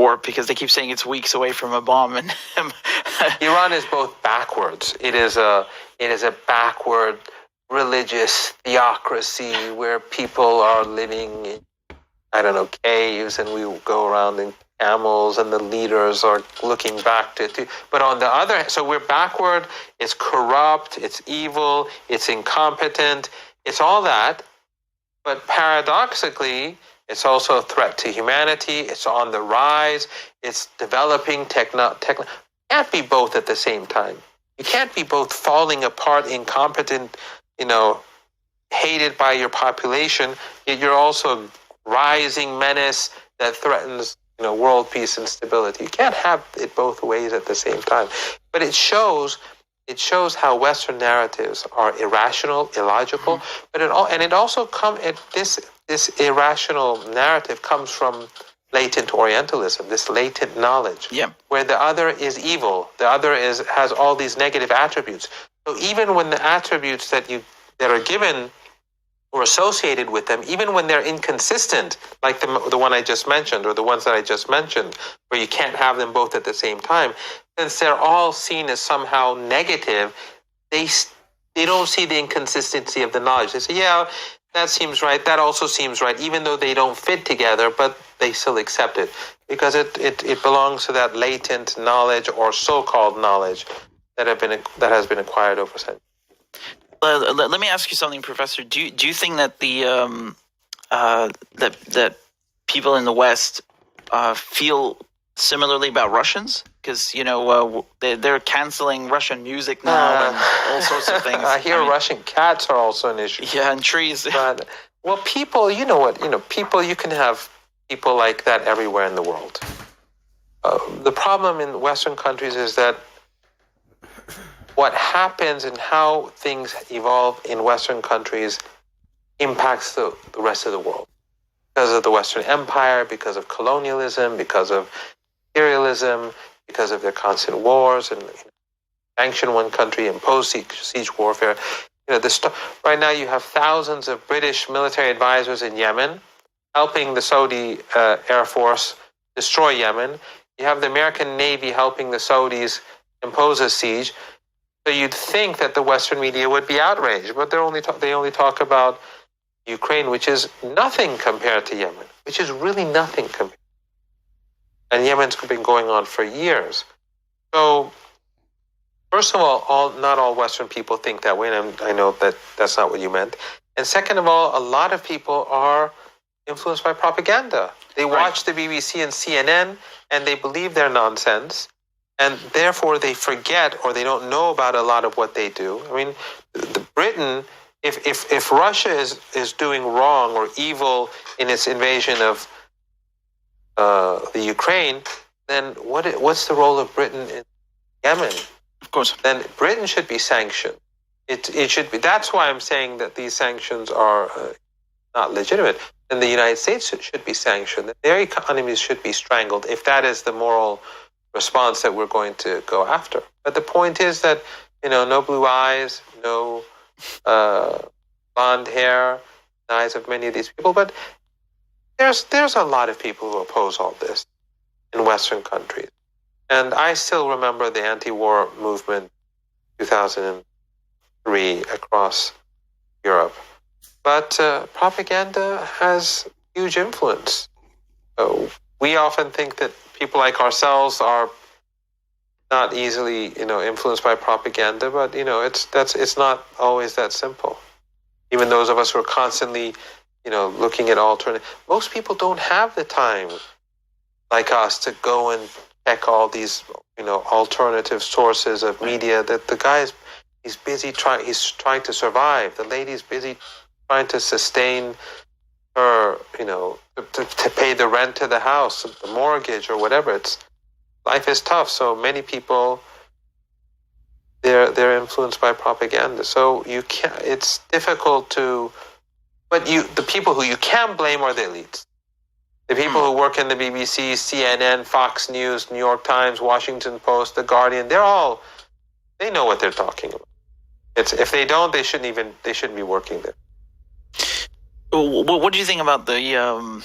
war because they keep saying it's weeks away from a bomb. And Iran is both backwards. It is a backward religious theocracy where people are living in, I don't know, caves, and we go around in camels, and the leaders are looking back to. But on the other hand, so we're backward. It's corrupt. It's evil. It's incompetent. It's all that. But paradoxically, it's also a threat to humanity. It's on the rise. It's developing You can't be both at the same time. You can't be both falling apart, incompetent, hated by your population, yet you're also rising menace that threatens, world peace and stability. You can't have it both ways at the same time. But it shows how Western narratives are irrational, illogical. But it also this irrational narrative comes from latent Orientalism, this latent knowledge, where the other is evil, the other has all these negative attributes. So even when the attributes that are given or associated with them, even when they're inconsistent, like the one I just mentioned, or the ones that I just mentioned, where you can't have them both at the same time, since they're all seen as somehow negative, they don't see the inconsistency of the knowledge. They say, yeah, that seems right, that also seems right, even though they don't fit together, but they still accept it, because it belongs to that latent knowledge or so-called knowledge that has been acquired over centuries. Let me ask you something, Professor. Do you think that that people in the West feel similarly about Russians? Because they're canceling Russian music now and all sorts of things. I hear Russian cats are also an issue. Yeah, and trees. But, well, people, people, you can have people like that everywhere in the world. The problem in Western countries is that what happens and how things evolve in Western countries impacts the rest of the world. Because of the Western Empire, because of colonialism, because of imperialism, because of their constant wars and sanction one country, impose siege warfare. Right now you have thousands of British military advisors in Yemen helping the Saudi Air Force destroy Yemen. You have the American Navy helping the Saudis impose a siege. So you'd think that the Western media would be outraged, but they only talk about Ukraine, which is nothing compared to Yemen, which is really nothing compared. And Yemen's been going on for years. So, first of all, not all Western people think that way, and I know that that's not what you meant. And second of all, a lot of people are influenced by propaganda. They watch the BBC and CNN, and they believe their nonsense. And therefore, they forget or they don't know about a lot of what they do. I mean, Britain, if Russia is doing wrong or evil in its invasion of the Ukraine, then what's the role of Britain in Yemen? Of course. Then Britain should be sanctioned. It should be. That's why I'm saying that these sanctions are not legitimate. And the United States should be sanctioned. Their economies should be strangled if that is the moral response that we're going to go after. But the point is that, no blue eyes, no blonde hair, the eyes of many of these people. But there's a lot of people who oppose all this in Western countries. And I still remember the anti-war movement 2003 across Europe. But propaganda has huge influence. So we often think that people like ourselves are not easily, influenced by propaganda, but it's not always that simple. Even those of us who are constantly, looking at alternative. Most people don't have the time, like us, to go and check all these, alternative sources of media. That the guy he's busy he's trying to survive. The lady's busy trying to sustain her, to pay the rent to the house, the mortgage, or whatever. Life is tough. So many people, they're influenced by propaganda. So it's difficult to, but the people who you can blame are the elites. The people who work in the BBC, CNN, Fox News, New York Times, Washington Post, The Guardian, they know what they're talking about. If they don't, they shouldn't be working there. What do you think about the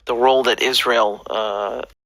role that Israel